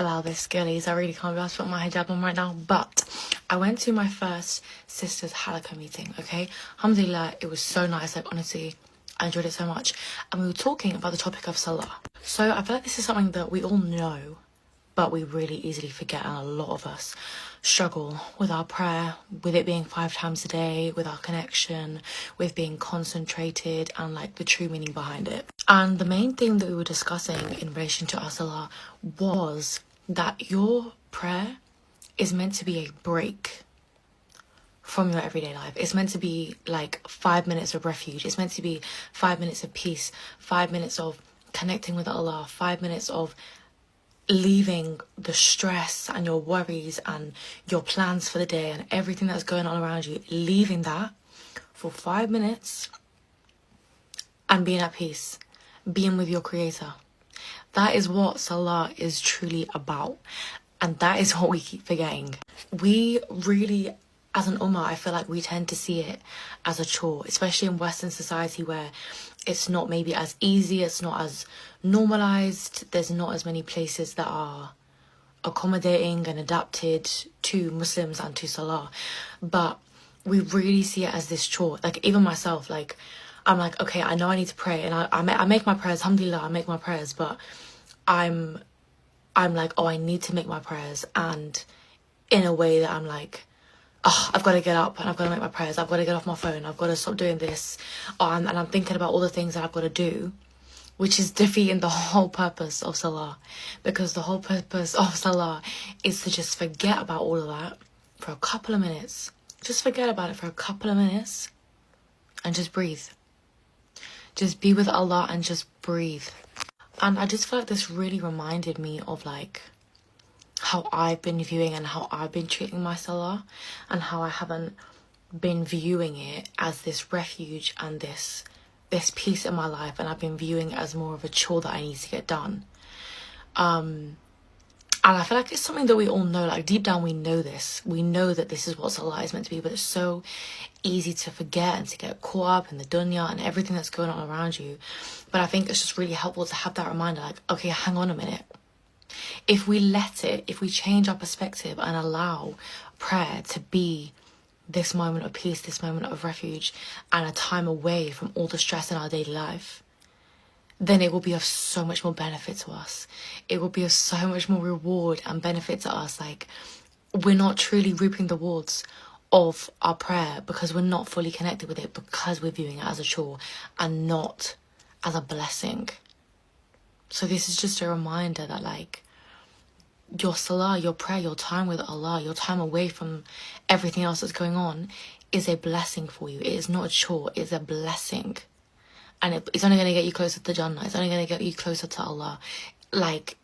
allow this, girlies. I really can't be asked to put my hijab on right now. But I went to my first sister's halakha meeting, okay? Alhamdulillah, it was so nice. Like, honestly, I enjoyed it so much. And we were talking about the topic of salah. So I feel like this is something that we all know, but we really easily forget, and a lot of us struggle with our prayer, with it being 5 times a day, with our connection, with being concentrated, and like the true meaning behind it. And the main thing that we were discussing in relation to our salah was that your prayer is meant to be a break from your everyday life. It's meant to be like 5 minutes of refuge. It's meant to be 5 minutes of peace, 5 minutes of connecting with Allah, 5 minutes of leaving the stress and your worries and your plans for the day and everything that's going on around you, leaving that for 5 minutes and being at peace, being with your creator. That is what salah is truly about, and that is what we keep forgetting. We really, as an ummah, I feel like we tend to see it as a chore, especially in Western society where it's not maybe as easy, it's not as normalized, there's not as many places that are accommodating and adapted to Muslims and to salah. But we really see it as this chore. Like, even myself, like, I'm like, okay, I know I need to pray, and I make my prayers, alhamdulillah, I make my prayers, but I'm like, oh, I need to make my prayers, and in a way that I'm like, oh, I've got to get up and I've got to make my prayers, I've got to get off my phone, I've got to stop doing this, and I'm thinking about all the things that I've got to do, which is defeating the whole purpose of salah. Because the whole purpose of salah is to just forget about all of that for a couple of minutes. Just forget about it for a couple of minutes and just breathe. Just be with Allah and just breathe. And I just feel like this really reminded me of like how I've been viewing and how I've been treating my salah, and how I haven't been viewing it as this refuge and this peace in my life, and I've been viewing it as more of a chore that I need to get done. And I feel like it's something that we all know, like deep down we know this. We know that this is what salah is meant to be, but it's so easy to forget and to get caught up in the dunya and everything that's going on around you. But I think it's just really helpful to have that reminder, like, okay, hang on a minute. If we let it, if we change our perspective and allow prayer to be this moment of peace, this moment of refuge, and a time away from all the stress in our daily life, then it will be of so much more benefit to us. It will be of so much more reward and benefit to us. Like, we're not truly reaping the rewards of our prayer because we're not fully connected with it, because we're viewing it as a chore and not as a blessing. So this is just a reminder that, like, your salah, your prayer, your time with Allah, your time away from everything else that's going on is a blessing for you. It is not a chore, it's a blessing. And it's only going to get you closer to Jannah. It's only going to get you closer to Allah. Like,